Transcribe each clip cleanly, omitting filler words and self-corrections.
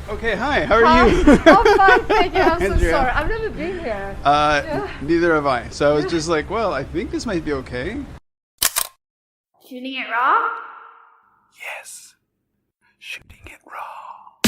Okay, hi, how are you? Oh, fine, thank you. I'm so Andrea. sorry. I've never been here. Neither have I. So I was just like, well, I think this might be okay. Shooting it raw? Yes, shooting it raw.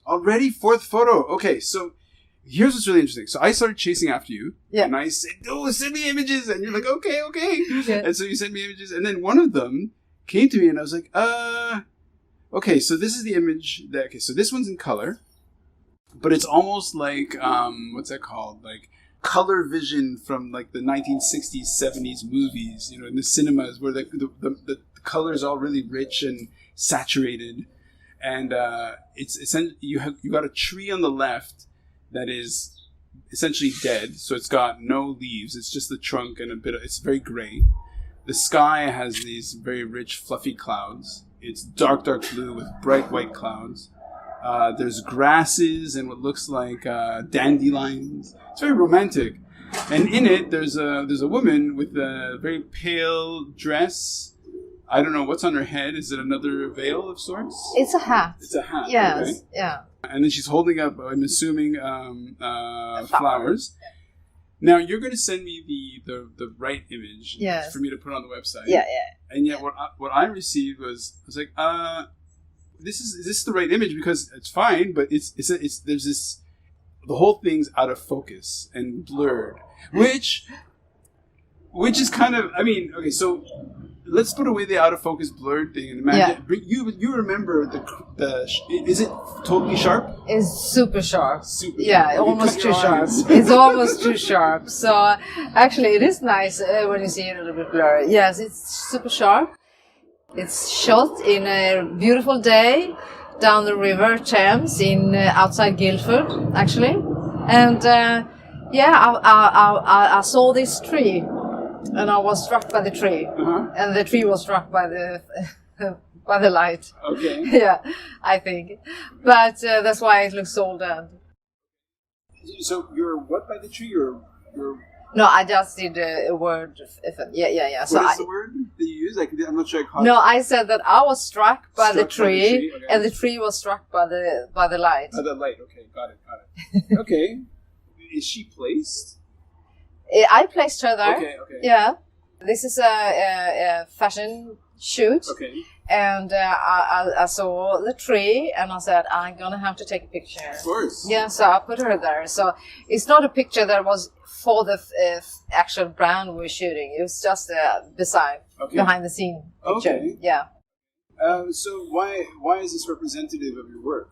Already, fourth photo. Okay, so here's what's really interesting. So I started chasing after you. Yeah. And I said, oh, send me images. And you're like, okay. Yeah. And so you sent me images. And then one of them came to me and I was like, okay, so this is the image. Okay, so this one's in color. But it's almost like, what's that called? Like color vision from like the 1960s, 70s movies, you know, in the cinemas where the color is all really rich and saturated. And it's essentially, you got a tree on the left that is essentially dead. So it's got no leaves. It's just the trunk and it's very gray. The sky has these very rich, fluffy clouds. It's dark blue with bright white clouds. There's grasses and what looks like dandelions. It's very romantic. And in it, there's a woman with a very pale dress. I don't know what's on her head. Is it another veil of sorts? It's a hat. It's a hat. Yes, Okay. yeah. And then she's holding up, I'm assuming, flowers. Now, you're going to send me the right image Yes. for me to put on the website. Yeah. And yet what I received was like, is this the right image? Because it's fine, but it's there's this, the whole thing's out of focus and blurred, which is kind of, I mean, okay, so let's put away the out of focus blurred thing and imagine, you remember the is it totally sharp? It's super sharp. Have you Almost cut too your sharp. eyes? It's almost too sharp. So actually it is nice when you see it a little bit blurry. Yes, it's super sharp. It's shot in a beautiful day down the river Thames in outside Guildford, actually. And I saw this tree, and I was struck by the tree, and the tree was struck by the by the light. Okay. Yeah, I think, but that's why it looks so dead. So you're what by the tree? You're No, I just did a word. Yeah. So what is the word that you use? I'm not sure I caught it. No, I said that I was struck by the Struck by the tree, tree, okay. and the tree was struck by the light. Oh, the light. Okay, got it. Okay. Is she placed? I placed her there. Okay. Yeah. This is a fashion shoot. Okay. And I saw the tree, and I said, I'm going to have to take a picture. Of course. Yeah, so I put her there. So it's not a picture that was for the actual brand we're shooting. It was just behind the scene picture. Okay. Yeah. So why is this representative of your work?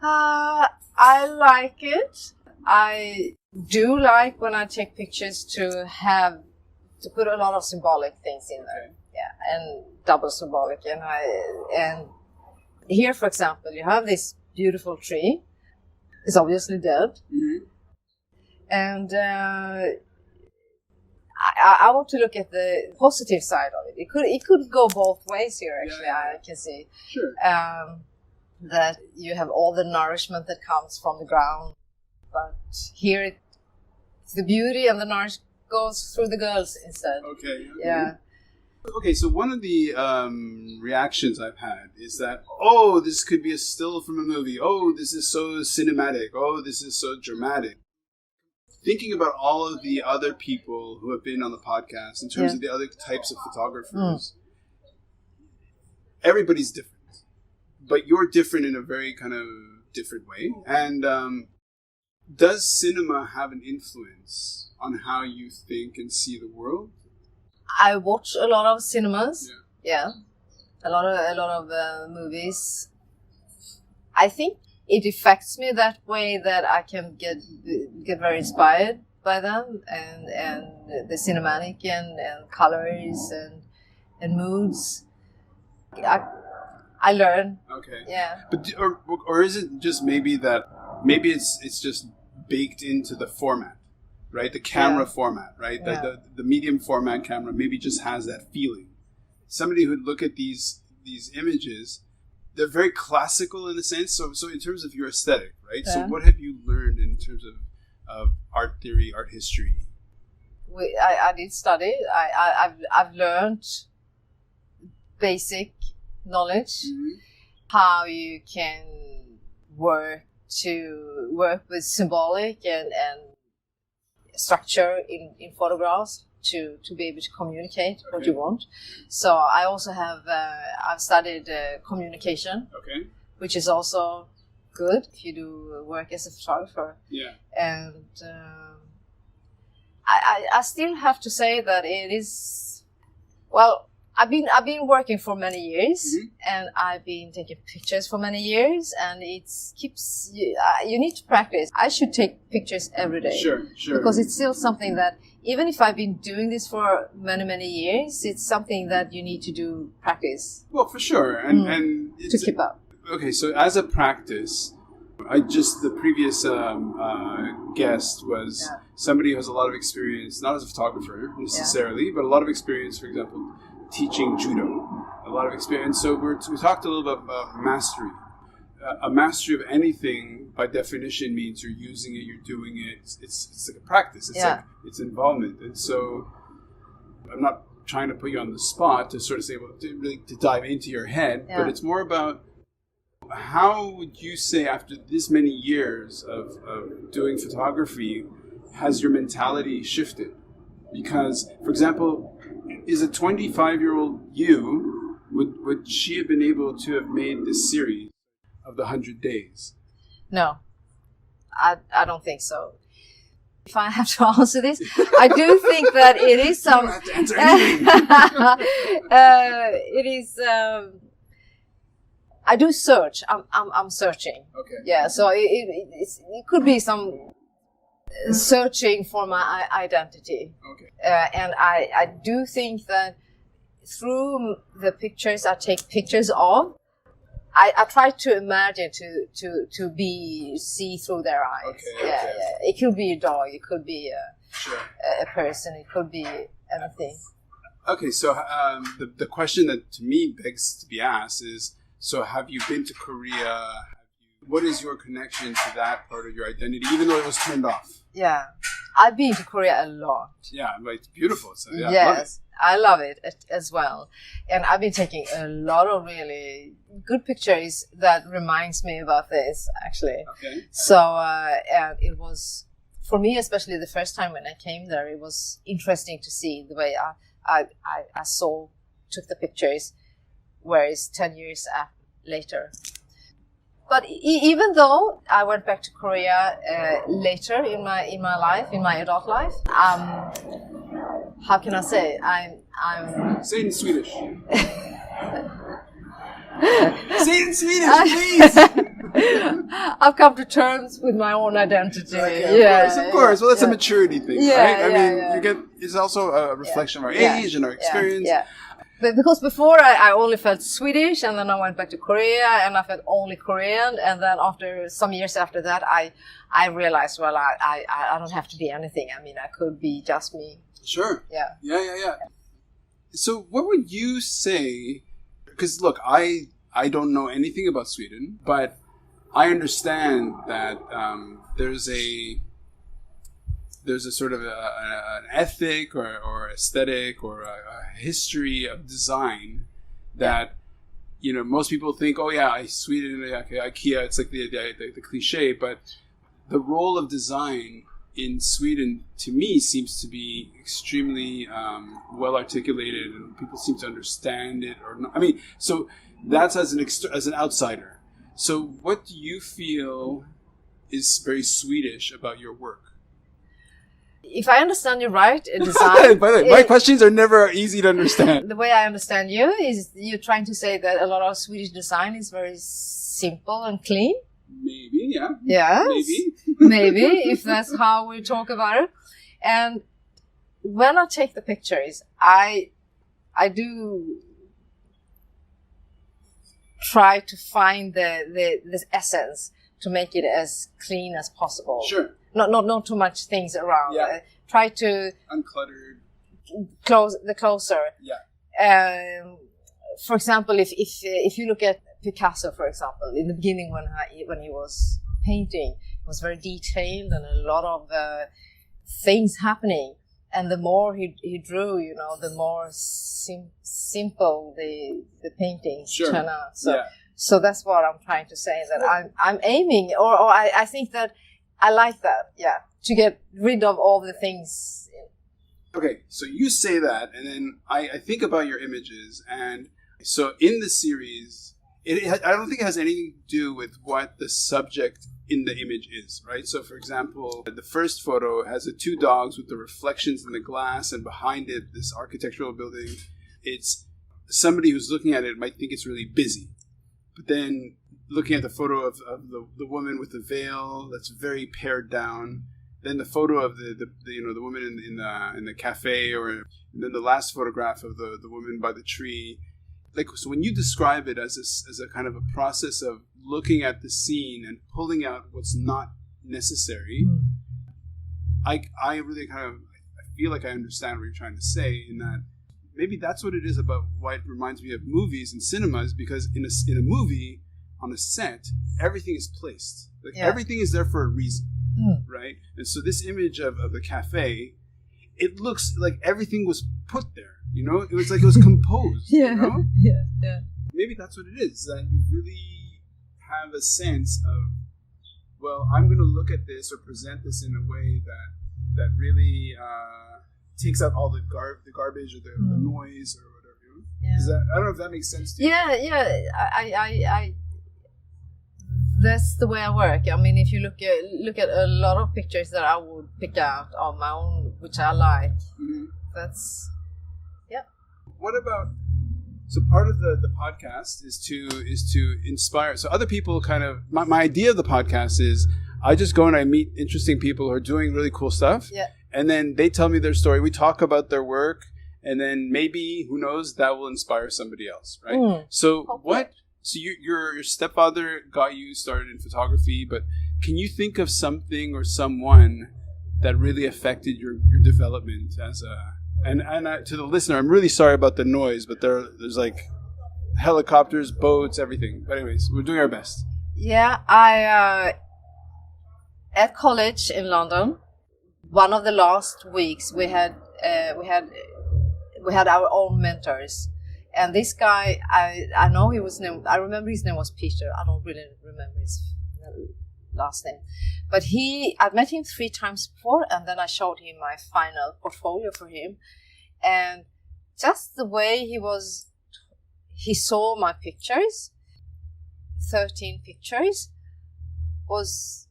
I like it. I do like when I take pictures to put a lot of symbolic things in there. Okay. Yeah, and double symbolic. And here, for example, you have this beautiful tree. It's obviously dead. Mm-hmm. And I want to look at the positive side of it. It could go both ways here, actually. Yeah. I can see. Sure. That you have all the nourishment that comes from the ground. But here, it's the beauty and the nourishment goes through the girls instead. Okay. Yeah. Okay, so one of the reactions I've had is that, this could be a still from a movie. This is so cinematic. This is so dramatic. Thinking about all of the other people who have been on the podcast in terms of the other types of photographers, everybody's different. But you're different in a very kind of different way. And does cinema have an influence on how you think and see the world? I watch a lot of cinemas. Yeah. A lot of movies. I think it affects me that way that I can get very inspired by them and the cinematic and colors and moods. I learn. Okay. Yeah. But or is it just maybe it's just baked into the format, right? The camera format, right? Yeah. The medium format camera maybe just has that feeling. Somebody who'd look at these images, they're very classical in a sense. So in terms of your aesthetic, right? Yeah. So what have you learned in terms of art theory, art history? I did study. I've learned basic knowledge, Mm-hmm. how you can work with symbolic and structure in photographs to be able to communicate what you want. So I also have I've studied communication, which is also good if you do work as a photographer. Yeah. And I still have to say that it is, well, I've been working for many years, and I've been taking pictures for many years, and it keeps you need to practice. I should take pictures every day. Sure. Because it's still something that, even if I've been doing this for many years, it's something that you need to do practice. Well, for sure, and to keep up. Okay, so as a practice, the previous guest was somebody who has a lot of experience, not as a photographer necessarily, but a lot of experience, for example, teaching judo. A lot of experience. So we talked a little bit about mastery. A mastery of anything, by definition, means you're using it, you're doing it. It's like a practice. It's like it's involvement. And so, I'm not trying to put you on the spot to sort of say, well, to dive into your head, but it's more about, how would you say, after this many years of doing photography, has your mentality shifted? Because, for example, is a 25-year-old you, would she have been able to have made this series of the 100 days? No, I don't think so. If I have to answer this, I do think that it is some. You don't have to answer anything. It is. I do search. I'm searching. Okay. Yeah. So it could be some searching for my identity. Okay. And I do think that through the pictures I take pictures of, I try to imagine to see through their eyes. Okay, yeah. It could be a dog. It could be a person. It could be anything. Okay, so the question that to me begs to be asked is: so have you been to Korea? What is your connection to that part of your identity, even though it was turned off? Yeah, I've been to Korea a lot. Yeah, but it's beautiful. So yeah, yes, I love it as well. And I've been taking a lot of really good pictures that reminds me about this, actually. Okay. So, and it was, for me, especially the first time when I came there, it was interesting to see the way I took the pictures, whereas 10 years later. But even though I went back to Korea later in my life, in my adult life, how can I say? I'm. Say it in Swedish. Say it in Swedish, please. I've come to terms with my own identity. Okay, of course. Well, that's a maturity thing, right? I mean, you get. It's also a reflection of our age and our experience. Yeah. But because before I only felt Swedish, and then I went back to Korea and I felt only Korean, and then after some years after that I realized, well, I don't have to be anything. I mean, I could be just me. Sure. Yeah. So what would you say, because look, I don't know anything about Sweden, but I understand that there's a sort of an ethic or aesthetic or a history of design that, most people think, oh yeah, Sweden, okay, IKEA, it's like the cliche, but the role of design in Sweden, to me, seems to be extremely well articulated, and people seem to understand it. Or not. I mean, so that's as an outsider. So what do you feel is very Swedish about your work? If I understand you right, design... By the way, my questions are never easy to understand. The way I understand you is you're trying to say that a lot of Swedish design is very simple and clean? Maybe, yeah. Yes. Maybe, if that's how we talk about it. And when I take the pictures, I do try to find the essence to make it as clean as possible. Sure. Not too much things around. Yeah. Try to uncluttered. Closer. Yeah. For example, if you look at Picasso, for example, in the beginning when he was painting, it was very detailed and a lot of things happening. and the more he drew, the more simple the paintings turn out. So that's what I'm trying to say, that I'm aiming, or I think that I like that, to get rid of all the things. Okay, so you say that, and then I think about your images, and so in the series, I don't think it has anything to do with what the subject in the image is, right? So, for example, the first photo has the two dogs with the reflections in the glass, and behind it, this architectural building. It's somebody who's looking at it might think it's really busy, but then looking at the photo of the woman with the veil, that's very pared down. Then the photo of the woman in the cafe, and then the last photograph of the woman by the tree. Like, so when you describe it as a kind of a process of looking at the scene and pulling out what's not necessary, I really I feel like I understand what you're trying to say, in that maybe that's what it is about why it reminds me of movies and cinemas, because in a movie, on a set, everything is placed. Everything is there for a reason, right? And so this image of the cafe, it looks like everything was put there. It was like it was composed. Yeah. Maybe that's what it is, that you really have a sense of, well, I'm going to look at this or present this in a way that really takes out all the garbage or the noise or whatever. I don't know if that makes sense to you. I that's the way I work. I mean, if you look at a lot of pictures that I would pick out on my own, which I like, that's. What about, so part of the podcast is to inspire, so other people my idea of the podcast is I just go and I meet interesting people who are doing really cool stuff, and then they tell me their story, we talk about their work, and then maybe, who knows, that will inspire somebody else, right? So your stepfather got you started in photography, but can you think of something or someone that really affected your development as a... And to the listener, I'm really sorry about the noise, but there's like helicopters, boats, everything. But anyways, we're doing our best. Yeah, I at college in London, one of the last weeks we had our own mentors, and this guy I know he was named. I remember his name was Peter. I don't really remember his last name, but I'd met him 3 times before, and then I showed him my final portfolio for him, and just the way he saw my pictures, 13 pictures, was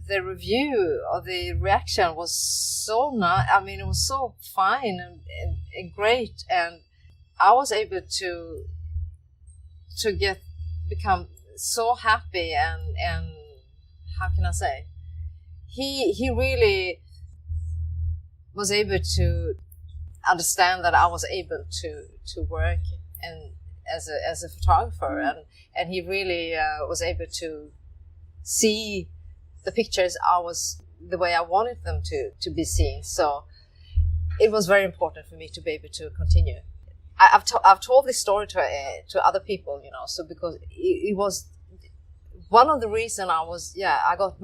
the review or the reaction was so nice. I mean, it was so fine and great, and I was able to become so happy and how can I say? He really was able to understand that I was able to work and as a photographer, and he really was able to see the pictures the way I wanted them to be seen. So it was very important for me to be able to continue. I've told this story to other people, so because it was one of the reasons I got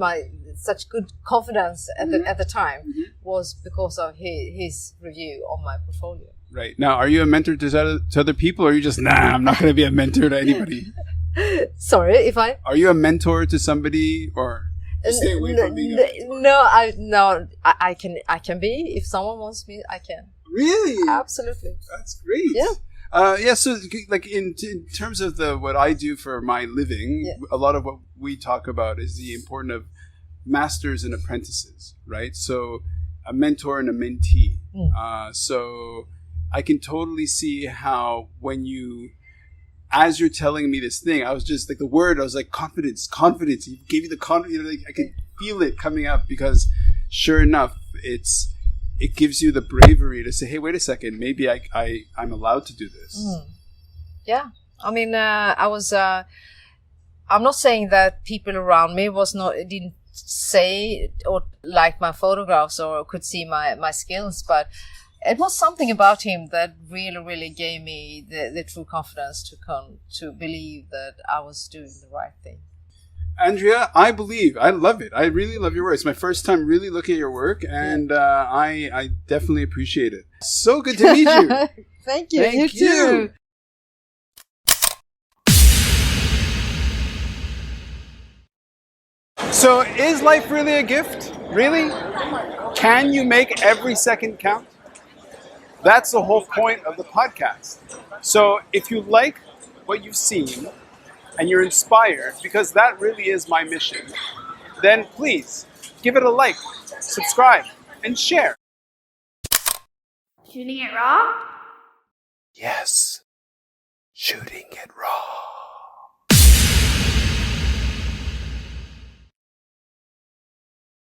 such good confidence at the time was because of his review on my portfolio. Right. Now, are you a mentor to other people, or are you just, I'm not going to be a mentor to anybody? Sorry, if I... Are you a mentor to somebody, or stay away from being a mentor? I can be. If someone wants me, I can. Really? Absolutely. That's great. Yeah. So like in terms of what I do for my living, a lot of what we talk about is the importance of masters and apprentices, right? So a mentor and a mentee. So I can totally see how as you're telling me this thing, I was just like, the word, I was like, confidence. He gave you the confidence, like I could feel it coming up, because sure enough, it gives you the bravery to say, hey, wait a second, maybe I'm allowed to do this. Yeah. I mean, I'm not saying that people around me didn't say or like my photographs or could see my skills, but it was something about him that really, really gave me the true confidence to believe that I was doing the right thing. Andrea, I love it. I really love your work. It's my first time really looking at your work, and I definitely appreciate it. So good to meet you. Thank you. Thank You too. So is life really a gift? Really? Can you make every second count? That's the whole point of the podcast. So if you like what you've seen and you're inspired, because that really is my mission, then please give it a like, subscribe, and share. Shooting it raw? Yes, shooting it raw.